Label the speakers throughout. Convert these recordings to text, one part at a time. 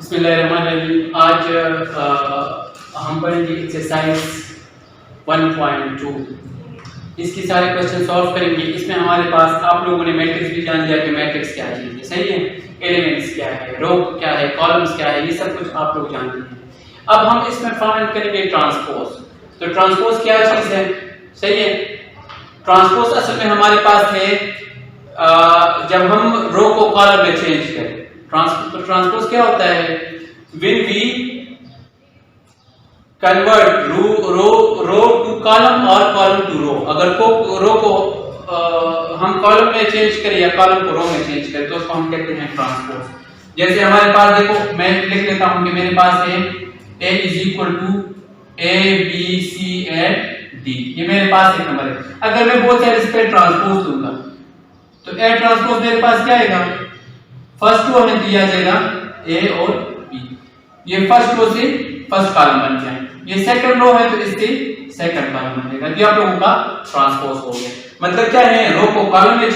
Speaker 1: बिस्मिल्लाहिर्रहमानिर्रहीम। आज हम पढ़ेंगे एक्सरसाइज 1.2। इसके सारे क्वेश्चन सॉल्व करेंगे। इसमें हमारे पास आप लोगों ने मैट्रिक्स भी जान लिया कि मैट्रिक्स क्या चीज़ है, सही है। एलिमेंट्स क्या है, रो क्या है, कॉलम्स क्या है, ये सब कुछ आप लोग जानते हैं। अब हम इसमें फाइंड करेंगे ट्रांसपोज। तो ट्रांसपोज क्या चीज़ है, सही है। ट्रांसपोज असल में हमारे पास है जब हम रो को कॉलम में चेंज करें। ट्रांसपोज क्या होता है, when we convert row to column और कॉलम टू रो। अगर रो को हम कॉलम में चेंज करें या कॉलम को रो में चेंज करें तो उसको हम कहते हैं ट्रांसपोज। जैसे हमारे पास देखो, मैं लिख लेता हूं कि मेरे पास है a is equal to a b c and d। ये मेरे पास एक नंबर है। अगर मैं बहुत सारे इस पे ट्रांसपोज दूंगा तो a ट्रांसपोज मेरे पास क्या आएगा, फर्स्ट रो में दिया जाएगा a और b। ये फर्स्ट रो से फर्स्ट कॉलम बन जाए, ये सेकंड रो है तो इससे सेकंड कॉलम बनेगा। ये आप लोगों का ट्रांसपोज हो गया। मतलब क्या है, रो को कॉलम में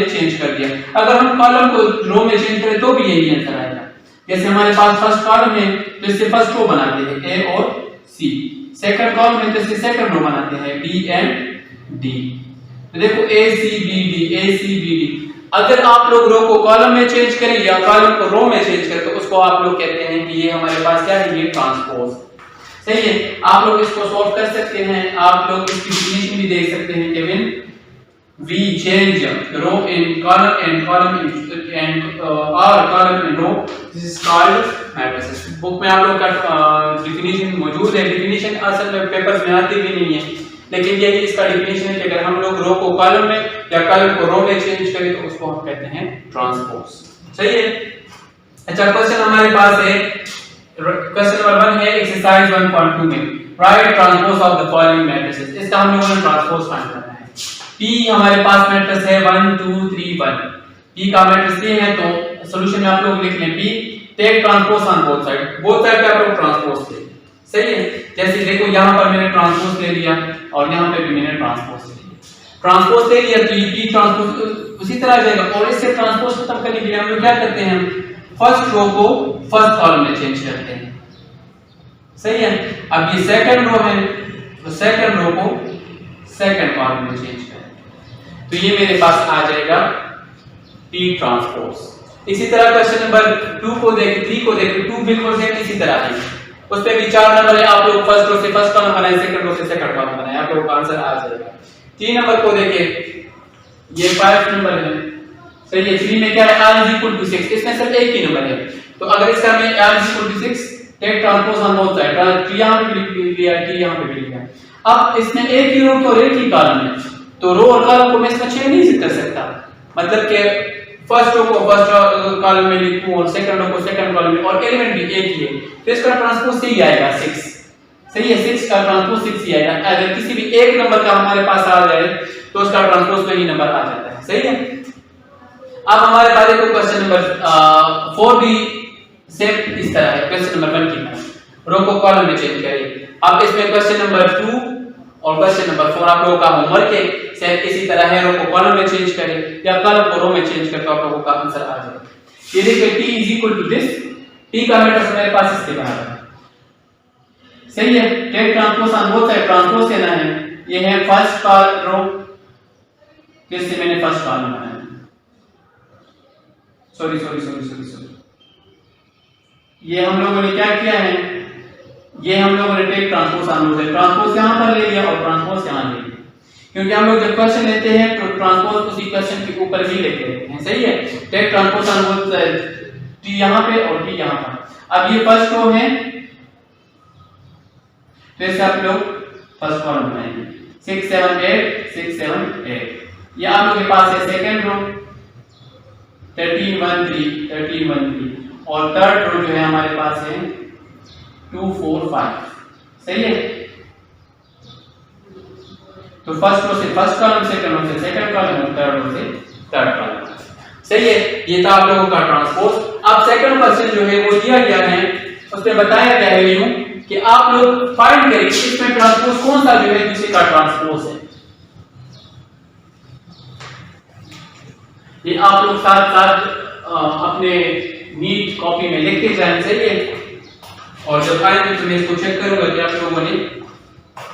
Speaker 1: चेंज कर दिया। अगर हम कॉलम को रो में चेंज करें तो भी यही आंसर आएगा। जैसे हमारे पास फर्स्ट कॉलम है तो इससे फर्स्ट रो बनाते हैं a और c, सेकंड कॉलम है तो इससे सेकंड रो बनाते हैं b and d। तो देखो a c b d, a c b d। अगर आप लोग रो को कॉलम में चेंज करें या कॉलम को रो में चेंज करें तो उसको आप लोग कहते हैं कि ये हमारे पास क्या है, ये ट्रांसपोज, सही है। आप लोग इसको सॉल्व कर सकते हैं। आप लोग इसकी डेफिनेशन भी देख सकते हैं कि when we change row in column and column in और column in row, this is called matrices. Book में आप लोग का डेफिनेशन मौजूद है। डेफिनेशन असल में पेपर्स में आती भी नहीं है, लेकिन यही इसका डेफिनेशन है कि अगर हम लोग रो को कॉलम में या कॉलम को रो में चेंज करें तो उसको हम कहते हैं ट्रांसपोज, सही है। अच्छा, क्वेश्चन हमारे पास है, क्वेश्चन नंबर 1 है एक्सरसाइज 1.2 में right transpose of the following matrices. इसका हम लोगों ने ट्रांसपोज फाइंड करना है। P हमारे पास मैट्रिक्स है 1 2 3 1। P का मैट्रिक्स ये है तो सॉल्यूशन में आप लोग लिख लें P take transpose on both side. Both side पे आप लोग ट्रांसपोज लें, सही है। जैसे देखो यहाँ पर मैंने ट्रांसपोज ले लिया और यहाँ पे भी मैंने ट्रांसपोज ले लिया। ट्रांसपोज ले लिया तो ये P ट्रांसपोज उसी तरह आ जाएगा। और इससे ट्रांसपोज खत्म करने के लिए हम लोग क्या करते हैं, फर्स्ट रो को फर्स्ट कॉलम में चेंज करते हैं, सही है। अब ये सेकंड रो है तो सेकंड रो को सेकंड कॉलम में चेंज करें तो ये मेरे पास आ जाएगा P ट्रांसपोज। इसी तरह क्वेश्चन नंबर 2 को देखें, 3 को देखें, 2 बिल्कुल सेम इसी तरह है। उस पे भी 4 नंबर है। आप लोग फर्स्ट रो से फर्स्ट कॉलम बनाए, सेकंड रो से सेकंड कॉलम बनाए, आप लोगों का आंसर आ जाएगा। 3 नंबर को देखें, ये 5 नंबर है, सही है। 3 में क्या है, r is equal to 6। इसमें सिर्फ एक ही नंबर है तो अगर इसका में r is equal to 6 take transpose on both side, t यहां पे भी लिख लिया, t यहां पे भी लिखा। अब इसमें एक ही रो और एक ही कॉलम है तो रो और कॉलम को मैं इसमें चेंज नहीं कर सकता। मतलब कि फर्स्ट रो को फर्स्ट कॉलम में लिखूं और सेकंड रो को सेकंड कॉलम में, और एलिमेंट भी एक ही है तो इसका ट्रांसपोज ही आएगा 6, सही है। 6 का ट्रांसपोज 6 ही आएगा। अगर किसी भी एक नंबर का हमारे पास आ जाए तो उसका ट्रांसपोज वही नंबर आ जाता है, सही है। अब हमारे पास देखो क्वेश्चन नंबर 4 भी सेम इस तरह है क्वेश्चन नंबर 1 की तरह। रो को कॉलम में चेंज करें। अब इसमें क्वेश्चन नंबर 2 और क्वेश्चन नंबर 4 आप लोगों का होमवर्क है, सेम इसी तरह है। रो को कॉलम में चेंज करें या कॉलम को रो में चेंज करें तो आप लोगों का आंसर आ जाएगा। ये देखिए T is equal to this. T का मैट्रिक्स मेरे पास इसके बराबर है, सही है। Take transpose on both side, transpose लेना है। ये है फर्स्ट का रो, जिससे मैंने फर्स्ट कॉलम बनाया। सॉरी, ये हम लोगों ने क्या किया है, ये हम लोगों ने take transpose on both side, transpose यहां पर ले लिया और ट्रांसपोज यहां ले लिया। क्योंकि हम लोग जब क्वेश्चन लेते हैं तो ट्रांसपोज उसी क्वेश्चन के ऊपर ही लेते हैं, सही है। Take transpose on both side, T यहां पे और टी यहां पर। अब ये फर्स्ट रो है तो इससे आप लोग फर्स्ट कॉलम बनाएंगे 6 7 8 6 7 8। ये आप लोगों के पास है सेकंड रो 13 1 3 13 1 3 और थर्ड रो जो है हमारे पास है 2 4 5, सही है। तो फर्स्ट रो से फर्स्ट कॉलम, सेकंड रो से सेकंड कॉलम और थर्ड रो से थर्ड कॉलम, सही है। ये था आप लोगों का ट्रांसपोज। अब सेकंड क्वेश्चन जो है वो दिया गया है, उसमें बताया गया है यूं कि आप लोग फाइंड करें इसमें ट्रांसपोज कौन सा जो है दूसरे का ट्रांसपोज है। ये आप लोग साथ साथ अपने नीट कॉपी में लिखते जाएं, सही है। और जब आएंगे तो मैं इसको चेक करूंगा कि आप लोगों ने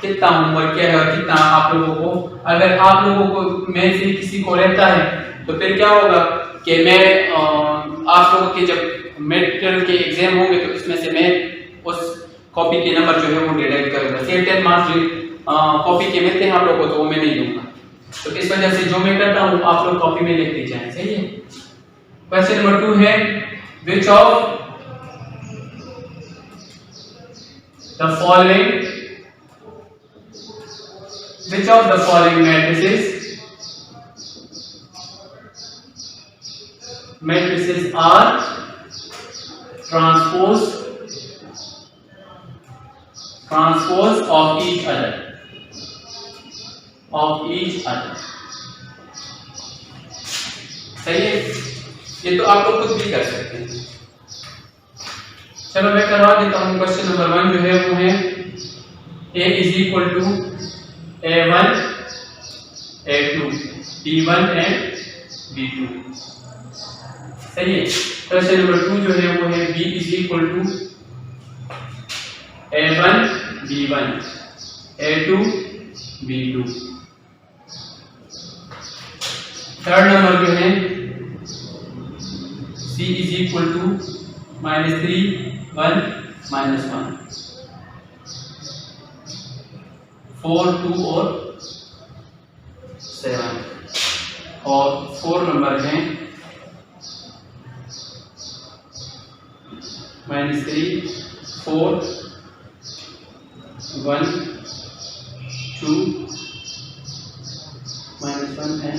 Speaker 1: कितना होमवर्क किया है और कितना आप लोगों को, अगर आप लोगों को में से किसी को रहता है तो फिर क्या होगा कि मैं आप लोगों के जब मिड टर्म के एग्जाम होंगे तो इसमें से मैं उस कॉपी के नंबर जो है वो डिडक्ट करूंगा। से 10 मार्क्स कॉपी के मिलते हैं आप लोगों को तो वो मैं नहीं दूंगा। तो इस वजह से जो मैं करता हूँ आप लोग कॉपी में लिखते जाएं, सही है। क्वेश्चन नंबर 2 है which of the following matrices are transpose of each other सही है। ये तो आप लोग खुद भी कर सकते हैं। चलो मैं करवा देता हूँ। क्वेश्चन नंबर 1 जो है वो है a is equal to a1 a2 b1 and b2, सही है। क्वेश्चन नंबर 2 जो है वो है b is equal to a1 b1 a2 b2। Third number जो है c is equal to -3 1 -1 4 2 और 7। और 4 नंबर है -3 4 1 2 -1 है।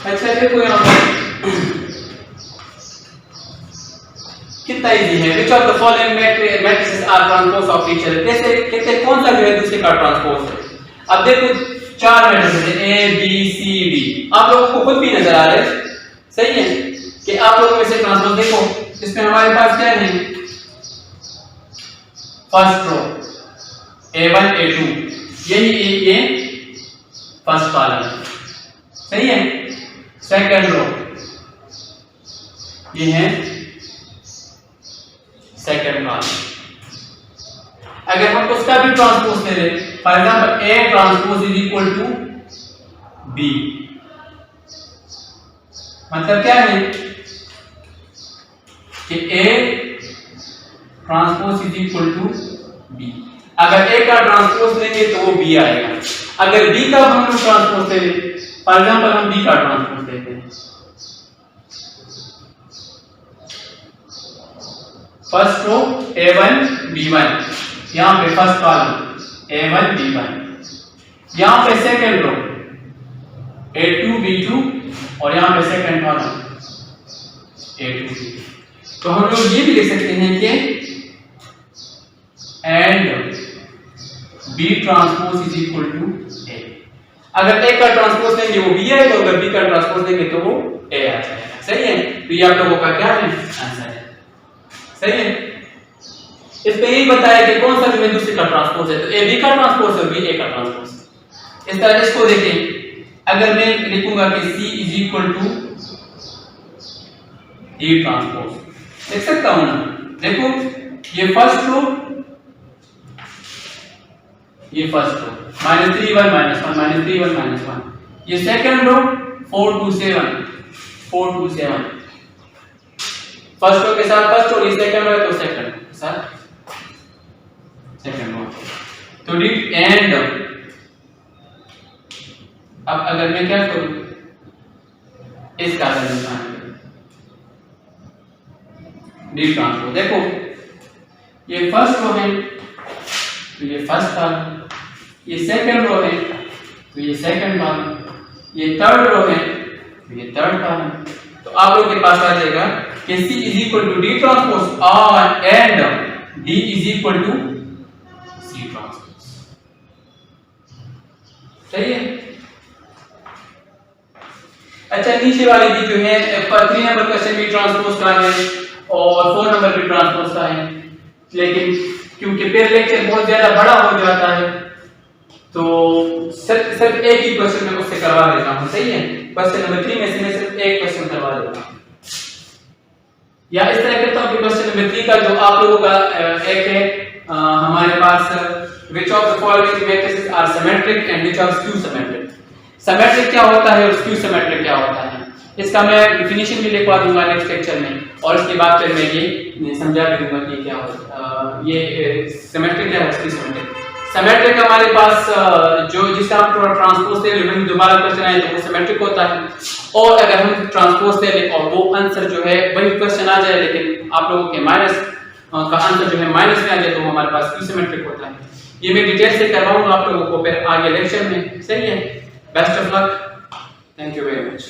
Speaker 1: अच्छा देखो यहाँ पर कितना इजी है। Which of the following matrices are transpose of each other, कैसे कहते हैं कौन सा जो है दूसरे का ट्रांसपोज है। अब देखो 4 मैट्रिसेस है ए बी सी डी, आप लोगों को खुद भी नजर आ रहा है, सही है कि आप लोगों में से ट्रांसपोज देखो। इसमें हमारे पास क्या है, फर्स्ट रो a1 a2, यही ये फर्स्ट कॉलम, सही है। सेकंड रो ये है सेकंड कॉलम। अगर हम उसका भी ट्रांसपोज ले लें, for example a transpose is equal to b, मतलब क्या है कि a transpose is equal to b। अगर a का ट्रांसपोज लेंगे तो वो b आएगा। अगर b का हम लोग ट्रांसपोज ले लें, फॉर एग्जांपल हम b का ट्रांसपोज लेते हैं, फर्स्ट रो a1 b1, यहां पे फर्स्ट कॉलम a1 b1, यहां पे सेकंड रो a2 b2 और यहां पे सेकंड कॉलम a2 b2। तो हम लोग ये भी लिख सकते हैं कि and b transpose is equal to a। अगर a का ट्रांसपोज लेंगे वो b आएगा, अगर b का ट्रांसपोज लेंगे तो वो a आ जाएगा, सही है। तो ये आप लोगों का क्या है, आंसर है, सही है। इस पे यही बताया कि कौन सा जो है दूसरे का ट्रांसपोज है, तो a b का ट्रांसपोज है और b a का ट्रांसपोज है। इस तरह इसको देखें, अगर मैं लिखूंगा कि c is equal to d transpose, देख सकता हूं ना। देखो ये फर्स्ट रो, ये फर्स्ट रो -3 1 -1 -3 1 -1, ये सेकंड रो 4 2 7 4 2 7, फर्स्ट रो के साथ फर्स्ट रो, ये सेकंड रो है तो सेकंड रो के साथ सेकंड रो। तो डी एंड, अब अगर मैं क्या करूं, इसका अगर निशान डी ट्रांसपोज, देखो ये फर्स्ट रो है तो ये फर्स्ट कॉलम, ये सेकंड रो है तो ये सेकंड कॉलम, ये थर्ड रो है तो ये थर्ड कॉलम। तो आप लोगों के पास आ जाएगा कि C is equal to D transpose और and D is equal to C transpose, सही है। अच्छा नीचे वाली भी जो है 3 नंबर क्वेश्चन भी ट्रांसपोज का है और 4 नंबर भी ट्रांसपोज का है, लेकिन क्योंकि फिर लेक्चर बहुत ज्यादा बड़ा हो जाता है तो सिर्फ एक ही क्वेश्चन में उससे करवा देता हूँ, सही है। क्वेश्चन नंबर 3 में से मैं सिर्फ एक क्वेश्चन करवा देता हूँ, या इस तरह करता हूँ कि क्वेश्चन नंबर 3 का जो आप लोगों का एक है हमारे पास which of the following matrices are symmetric and which are skew symmetric। Symmetric क्या होता है और स्क्यू सिमेट्रिक क्या होता है, इसका मैं डेफिनेशन भी लिखवा दूंगा नेक्स्ट लेक्चर में, और इसके बाद फिर मैं ये समझा भी दूंगा कि क्या होता है ये सिमेट्रिक क्या है, स्क्यू सिमेट्रिक। सिमेट्रिक हमारे पास जो जिसका हम ट्रांसपोज ले लें, दोबारा क्वेश्चन आए तो वो सिमेट्रिक होता है, और अगर हम ट्रांसपोज ले लें और वो आंसर जो है वही क्वेश्चन आ जाए लेकिन आप लोगों के माइनस का आंसर जो है माइनस में आ जाए तो वो हमारे पास स्क्यू सिमेट्रिक होता है। ये मैं डिटेल से करवाऊंगा आप लोगों को फिर आगे लेक्चर में, सही है। Best of luck, thank you very much.